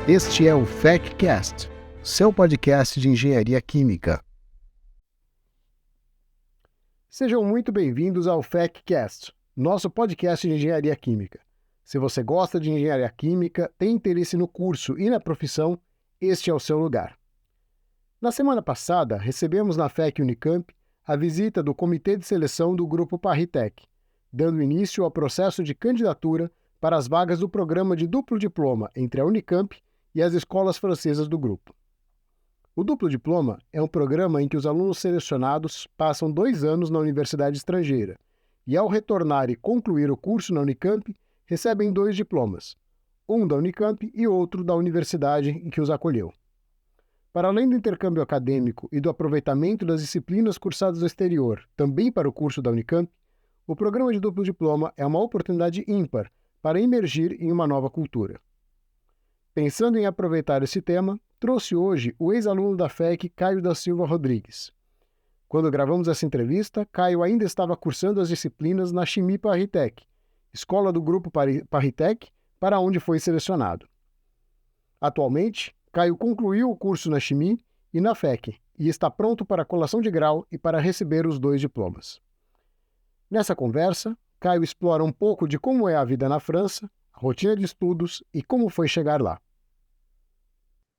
Este é o FECcast, seu podcast de engenharia química. Sejam muito bem-vindos ao FECcast, nosso podcast de engenharia química. Se você gosta de engenharia química, tem interesse no curso e na profissão, este é o seu lugar. Na semana passada, recebemos na FEC Unicamp a visita do Comitê de Seleção do Grupo Parritec, dando início ao processo de candidatura para as vagas do programa de duplo diploma entre a Unicamp e as escolas francesas do grupo. O duplo diploma é um programa em que os alunos selecionados passam 2 anos na universidade estrangeira e, ao retornar e concluir o curso na Unicamp, recebem 2 diplomas, um da Unicamp e outro da universidade em que os acolheu. Para além do intercâmbio acadêmico e do aproveitamento das disciplinas cursadas no exterior, também para o curso da Unicamp, o programa de duplo diploma é uma oportunidade ímpar para emergir em uma nova cultura. Pensando em aproveitar esse tema, trouxe hoje o ex-aluno da FEC, Caio da Silva Rodrigues. Quando gravamos essa entrevista, Caio ainda estava cursando as disciplinas na Chimie Parritec, escola do Grupo Parritec, para onde foi selecionado. Atualmente, Caio concluiu o curso na Chimie e na FEC, e está pronto para a colação de grau e para receber os 2 diplomas. Nessa conversa, Caio explora um pouco de como é a vida na França, a rotina de estudos e como foi chegar lá.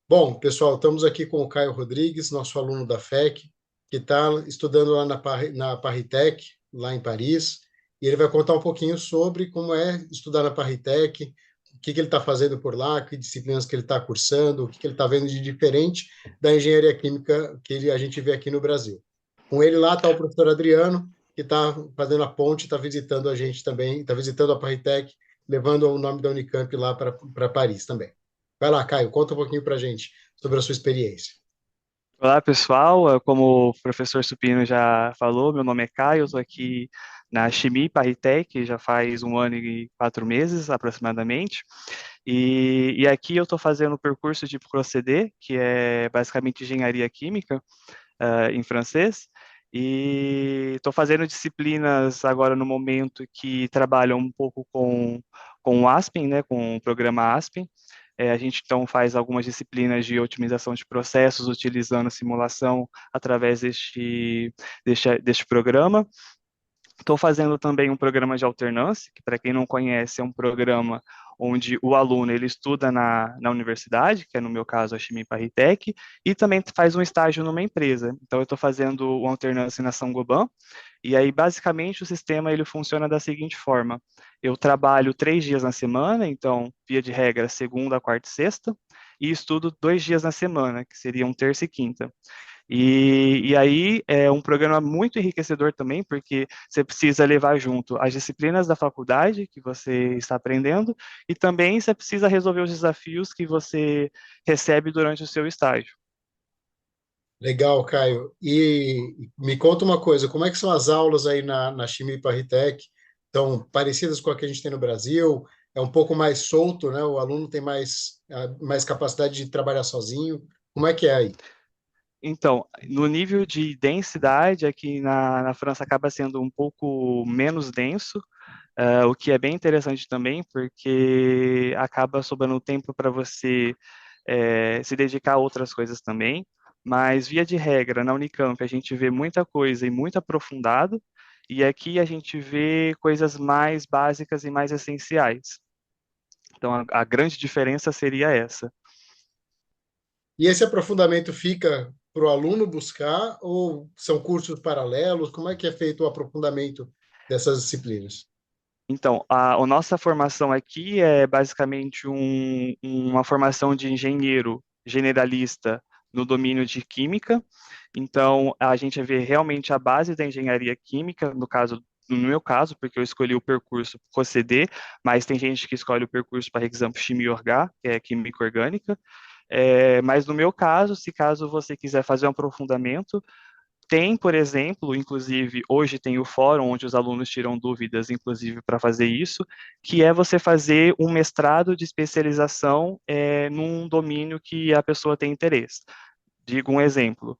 Bom, pessoal, estamos aqui com o Caio Rodrigues, nosso aluno da FEC, que está estudando lá na Parritec, lá em Paris, e ele vai contar um pouquinho sobre como é estudar na Parritec, o que ele está fazendo por lá, que disciplinas que ele está cursando, o que ele está vendo de diferente da engenharia química que a gente vê aqui no Brasil. Com ele lá está o professor Adriano, que está fazendo a ponte, está visitando a gente também, está visitando a Parritec, levando o nome da Unicamp lá para Paris também. Vai lá, Caio, conta um pouquinho para a gente sobre a sua experiência. Olá, pessoal. Como o professor Supino já falou, meu nome é Caio, eu estou aqui na Chimie Parritec, já faz 1 ano e 4 meses, aproximadamente. E aqui eu estou fazendo o percurso de procédé, que é basicamente engenharia química, em francês. E estou fazendo disciplinas agora no momento que trabalham um pouco com o Aspen, né, com o programa Aspen. A gente então faz algumas disciplinas de otimização de processos utilizando simulação através deste programa. Estou fazendo também um programa de alternância, que para quem não conhece é um programa onde o aluno ele estuda na universidade, que é no meu caso a Chimie Parritec, e também faz um estágio numa empresa. Então eu estou fazendo uma alternância na Saint-Gobain, e aí basicamente o sistema ele funciona da seguinte forma: eu trabalho 3 dias na semana, então via de regra segunda, quarta e sexta, e estudo 2 dias na semana, que seriam terça e quinta. E aí é um programa muito enriquecedor também, porque você precisa levar junto as disciplinas da faculdade que você está aprendendo e também você precisa resolver os desafios que você recebe durante o seu estágio. Legal, Caio. E me conta uma coisa, como é que são as aulas aí na Chimie Parritec? Estão parecidas com a que a gente tem no Brasil? É um pouco mais solto, né? O aluno tem mais capacidade de trabalhar sozinho. Como é que é aí? Então, no nível de densidade, aqui na França acaba sendo um pouco menos denso, o que é bem interessante também, porque acaba sobrando tempo para você se dedicar a outras coisas também. Mas, via de regra, na Unicamp a gente vê muita coisa e muito aprofundado, e aqui a gente vê coisas mais básicas e mais essenciais. Então, a grande diferença seria essa. E esse aprofundamento fica para o aluno buscar ou são cursos paralelos? Como é que é feito o aprofundamento dessas disciplinas? Então, a nossa formação aqui é basicamente uma formação de engenheiro generalista no domínio de química. Então, a gente vê realmente a base da engenharia química, no meu caso, porque eu escolhi o percurso procedê, mas tem gente que escolhe o percurso, por exemplo, chimia orgânica, que é química orgânica. Mas no meu caso, se caso você quiser fazer um aprofundamento, tem, por exemplo, inclusive, hoje tem o fórum onde os alunos tiram dúvidas, inclusive, para fazer isso, que é você fazer um mestrado de especialização num domínio que a pessoa tem interesse. Digo um exemplo.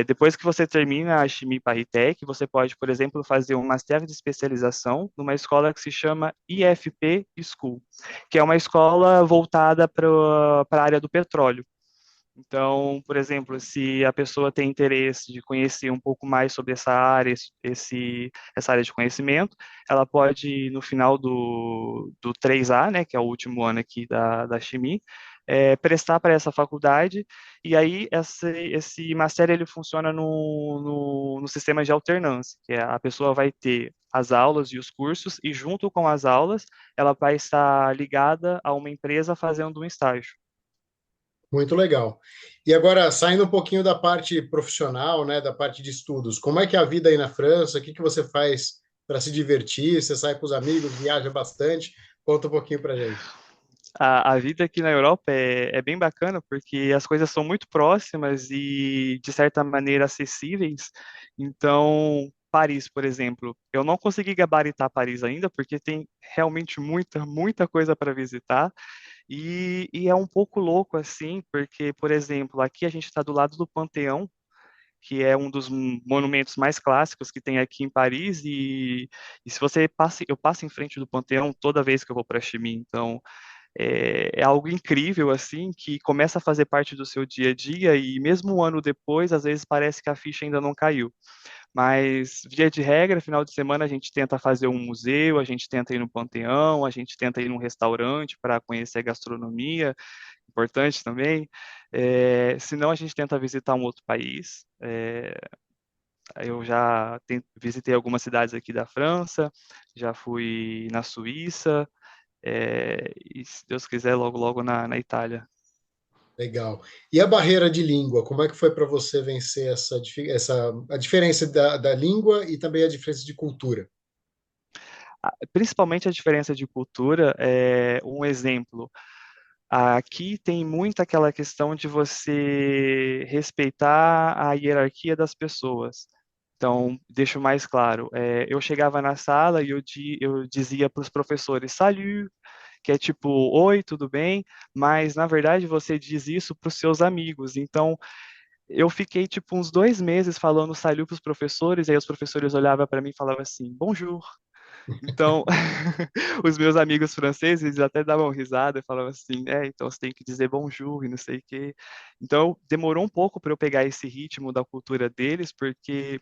Depois que você termina a Chimie Paritec, você pode, por exemplo, fazer um master de especialização numa escola que se chama IFP School, que é uma escola voltada para a área do petróleo. Então, por exemplo, se a pessoa tem interesse de conhecer um pouco mais sobre essa área, essa área de conhecimento, ela pode, no final do 3A, né, que é o último ano aqui da Chimie, prestar para essa faculdade, e aí esse master ele funciona no sistema de alternância, que é a pessoa vai ter as aulas e os cursos, e junto com as aulas, ela vai estar ligada a uma empresa fazendo um estágio. Muito legal. E agora, saindo um pouquinho da parte profissional, né, da parte de estudos, como é que é a vida aí na França? O que que você faz para se divertir? Você sai com os amigos, viaja bastante? Conta um pouquinho para gente. A vida aqui na Europa é bem bacana porque as coisas são muito próximas e, de certa maneira, acessíveis. Então, Paris, por exemplo, eu não consegui gabaritar Paris ainda porque tem realmente muita coisa para visitar. E é um pouco louco assim, porque, por exemplo, aqui a gente está do lado do Panteão, que é um dos monumentos mais clássicos que tem aqui em Paris, e se você passa, eu passo em frente do Panteão toda vez que eu vou para Chimie, então é algo incrível, assim, que começa a fazer parte do seu dia a dia e mesmo um ano depois, às vezes parece que a ficha ainda não caiu. Mas, via de regra, final de semana a gente tenta fazer um museu, a gente tenta ir no Panteão, a gente tenta ir num restaurante para conhecer a gastronomia, importante também. Se não, a gente tenta visitar um outro país. Eu já visitei algumas cidades aqui da França, já fui na Suíça, e se Deus quiser, logo na Itália. Legal. E a barreira de língua, como é que foi para você vencer a diferença da língua e também a diferença de cultura? Principalmente a diferença de cultura, um exemplo. Aqui tem muito aquela questão de você respeitar a hierarquia das pessoas. Então, deixo mais claro, eu chegava na sala e eu dizia para os professores, salut, que é tipo, oi, tudo bem? Mas, na verdade, você diz isso para os seus amigos. Então, eu fiquei, tipo, uns 2 meses falando salut para os professores, aí os professores olhavam para mim e falavam assim, bonjour. Então, os meus amigos franceses, eles até davam risada e falavam assim, então você tem que dizer bonjour e não sei o quê. Então, demorou um pouco para eu pegar esse ritmo da cultura deles, porque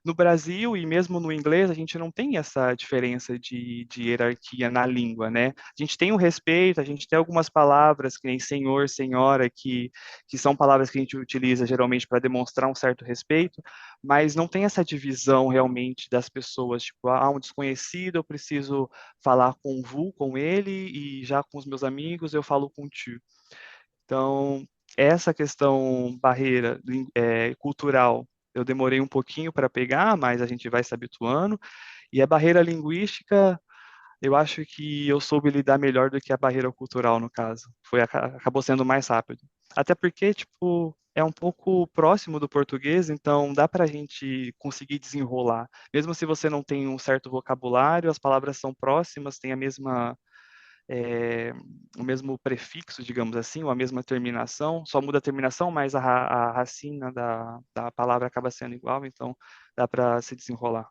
no Brasil e mesmo no inglês, a gente não tem essa diferença de hierarquia na língua, né? A gente tem o respeito, a gente tem algumas palavras, que nem senhor, senhora, que são palavras que a gente utiliza geralmente para demonstrar um certo respeito, mas não tem essa divisão realmente das pessoas, tipo, um desconhecido, eu preciso falar com vous, com ele, e já com os meus amigos eu falo com tu. Então, essa questão barreira cultural, eu demorei um pouquinho para pegar, mas a gente vai se habituando. E a barreira linguística, eu acho que eu soube lidar melhor do que a barreira cultural, no caso. Acabou sendo mais rápido. Até porque, tipo, é um pouco próximo do português, então dá para a gente conseguir desenrolar. Mesmo se você não tem um certo vocabulário, as palavras são próximas, têm é, o mesmo prefixo, digamos assim, ou a mesma terminação, só muda a terminação, mas a racina da palavra acaba sendo igual, então dá para se desenrolar.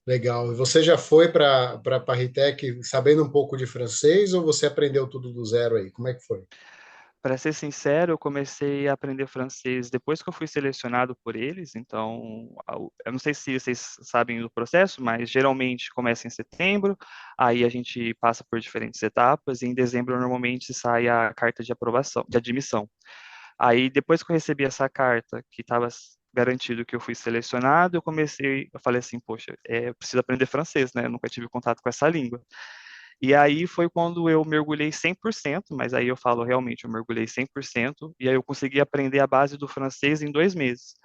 Legal. E você já foi para Parritec sabendo um pouco de francês ou você aprendeu tudo do zero aí? Como é que foi? Para ser sincero, eu comecei a aprender francês depois que eu fui selecionado por eles, então eu não sei se vocês sabem do processo, mas geralmente começa em setembro, aí a gente passa por diferentes etapas, e em dezembro normalmente sai a carta de aprovação, de admissão. Aí, depois que eu recebi essa carta, que estava garantido que eu fui selecionado, eu falei assim, poxa, eu preciso aprender francês, né? Eu nunca tive contato com essa língua. E aí foi quando eu mergulhei 100%, mas aí eu falo realmente, eu mergulhei 100%, e aí eu consegui aprender a base do francês em 2 meses.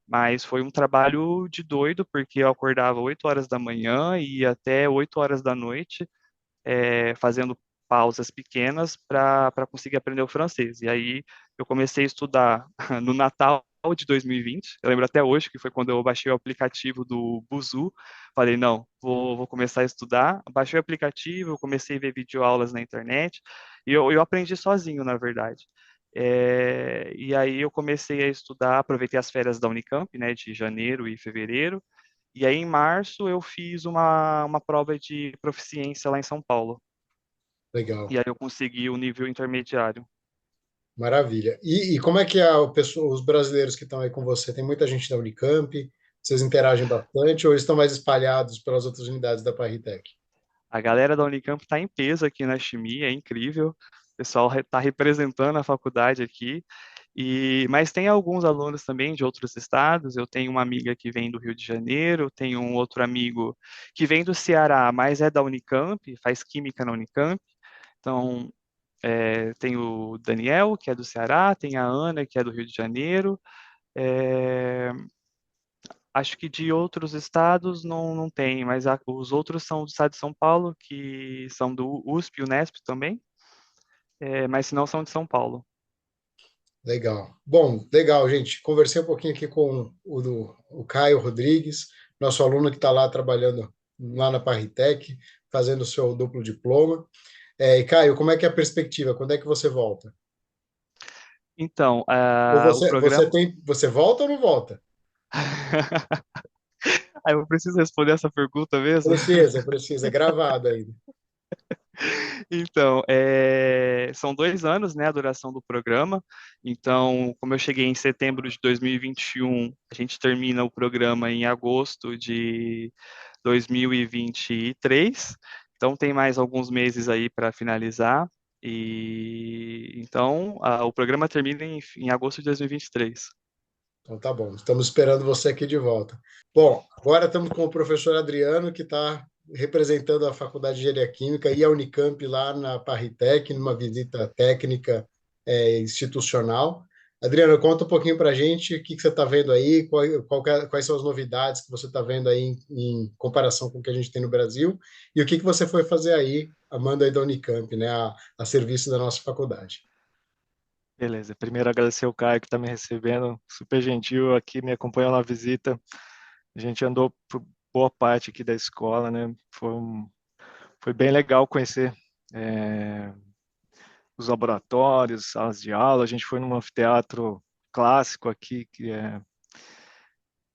Mas foi um trabalho de doido, porque eu acordava 8 horas da manhã e ia até 8 horas da noite, fazendo pausas pequenas para conseguir aprender o francês. E aí eu comecei a estudar no Natal de 2020. Eu lembro até hoje que foi quando eu baixei o aplicativo do Buzu. Falei, não, vou começar a estudar. Baixei o aplicativo, comecei a ver videoaulas na internet e eu aprendi sozinho, na verdade. E aí eu comecei a estudar, aproveitei as férias da Unicamp, né, de janeiro e fevereiro, e aí em março eu fiz uma prova de proficiência lá em São Paulo, Legal. e aí eu consegui o nível intermediário. Maravilha. E como é que é os brasileiros que estão aí com você? Tem muita gente da Unicamp? Vocês interagem bastante ou eles estão mais espalhados pelas outras unidades da Parritec? A galera da Unicamp está em peso aqui na Chimia, é incrível. O pessoal está representando a faculdade aqui. Mas tem alguns alunos também de outros estados. Eu tenho uma amiga que vem do Rio de Janeiro, tenho um outro amigo que vem do Ceará, mas é da Unicamp, faz química na Unicamp. Então, tem o Daniel, que é do Ceará, tem a Ana, que é do Rio de Janeiro. É, Acho que de outros estados não tem, mas os outros são do estado de São Paulo, que são do USP e Unesp também, mas se não são de São Paulo. Legal. Bom, legal, gente. Conversei um pouquinho aqui com o Caio Rodrigues, nosso aluno que está lá trabalhando lá na Parritec, fazendo o seu duplo diploma. E Caio, como é que é a perspectiva? Quando é que você volta? Então, Ou o você programa. tem, você volta ou não volta? Eu preciso responder essa pergunta mesmo? Precisa, precisa, é gravado ainda. Então, são 2 anos, né, a duração do programa. Então, como eu cheguei em setembro de 2021, a gente termina o programa em agosto de 2023. Então, tem mais alguns meses aí para finalizar. E então, o programa termina em agosto de 2023. Então tá bom, estamos esperando você aqui de volta. Bom, agora estamos com o professor Adriano, que está representando a Faculdade de Engenharia Química e a Unicamp lá na Parritec, numa visita técnica institucional. Adriano, conta um pouquinho para a gente o que você está vendo aí, quais são as novidades que você está vendo aí em comparação com o que a gente tem no Brasil, e o que você foi fazer aí, amando aí da Unicamp, né, a serviço da nossa faculdade. Beleza. Primeiro agradecer o Caio que está me recebendo, super gentil aqui, me acompanhou na visita. A gente andou por boa parte aqui da escola, né? Foi bem legal conhecer os laboratórios, salas de aula. A gente foi num anfiteatro clássico aqui,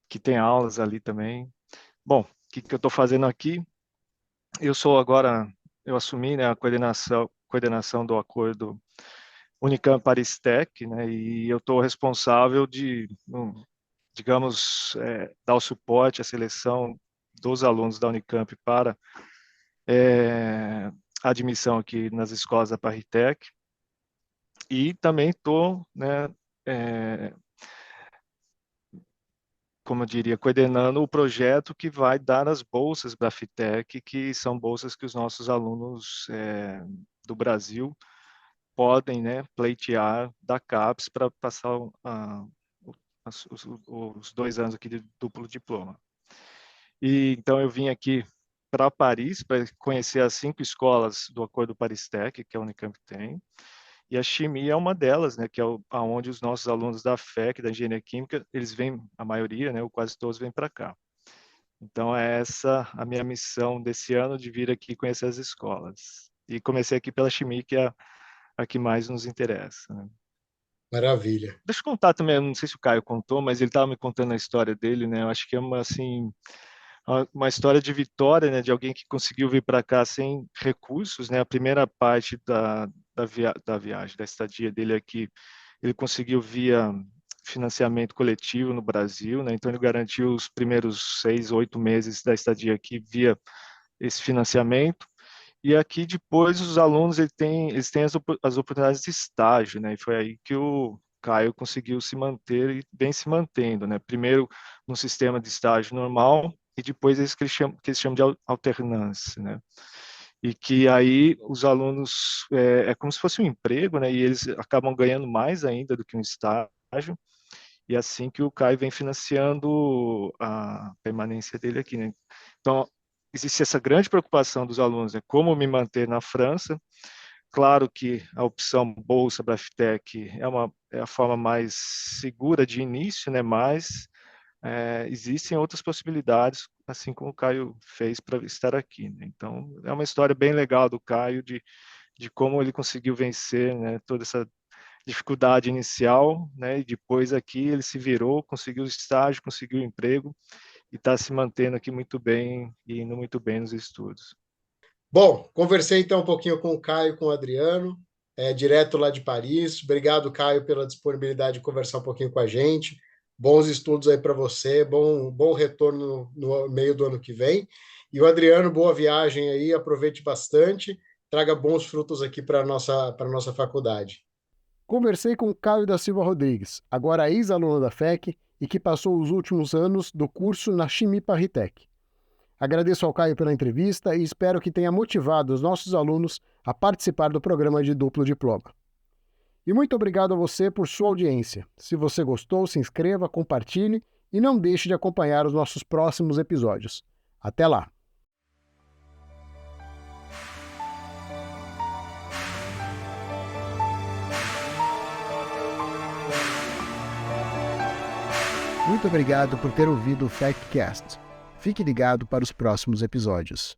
que tem aulas ali também. Bom, o que eu estou fazendo aqui? Eu assumi, né, a coordenação do acordo Unicamp Paris Tech, né, e eu estou responsável digamos, dar o suporte à seleção dos alunos da Unicamp para a admissão aqui nas escolas da Paritec, e também estou, né, como eu diria, coordenando o projeto que vai dar as bolsas da FITEC, que são bolsas que os nossos alunos do Brasil podem, né, pleitear da CAPES para passar os 2 anos aqui de duplo diploma. E então eu vim aqui para Paris para conhecer as 5 escolas do Acordo Paris Tech, que a Unicamp tem, e a Chimia é uma delas, né, que é aonde os nossos alunos da FEC, da Engenharia Química, eles vêm, a maioria, né, ou quase todos vêm para cá. Então é essa a minha missão desse ano, de vir aqui conhecer as escolas. E comecei aqui pela Chimia, que é a que mais nos interessa, né? Maravilha. Deixa eu contar também, não sei se o Caio contou, mas ele estava me contando a história dele, né? Eu acho que é uma história de vitória, né? De alguém que conseguiu vir para cá sem recursos, né? A primeira parte da viagem, da estadia dele aqui, ele conseguiu via financiamento coletivo no Brasil, né? Então ele garantiu os primeiros 6, 8 meses da estadia aqui via esse financiamento. E aqui depois os alunos eles têm as oportunidades de estágio, né? E foi aí que o Caio conseguiu se manter e vem se mantendo, né? Primeiro no sistema de estágio normal e depois esse que eles chamam de alternância, né? E que aí os alunos é como se fosse um emprego, né? E eles acabam ganhando mais ainda do que um estágio. E é assim que o Caio vem financiando a permanência dele aqui, né? Então, existe essa grande preocupação dos alunos, né? Como me manter na França. Claro que a opção Bolsa Braftec é a forma mais segura de início, né? Mas existem outras possibilidades, assim como o Caio fez para estar aqui, né? Então, é uma história bem legal do Caio, de como ele conseguiu vencer, né, toda essa dificuldade inicial, né? E depois aqui ele se virou, conseguiu estágio, conseguiu emprego e está se mantendo aqui muito bem e indo muito bem nos estudos. Bom, conversei então um pouquinho com o Caio, com o Adriano, direto lá de Paris. Obrigado, Caio, pela disponibilidade de conversar um pouquinho com a gente. Bons estudos aí para você, bom retorno no meio do ano que vem. E o Adriano, boa viagem aí, aproveite bastante, traga bons frutos aqui para a nossa faculdade. Conversei com Caio da Silva Rodrigues, agora ex-aluno da FEC e que passou os últimos anos do curso na Chimie Paris-Tech. Agradeço ao Caio pela entrevista e espero que tenha motivado os nossos alunos a participar do programa de duplo diploma. E muito obrigado a você por sua audiência. Se você gostou, se inscreva, compartilhe e não deixe de acompanhar os nossos próximos episódios. Até lá! Muito obrigado por ter ouvido o FECcast. Fique ligado para os próximos episódios.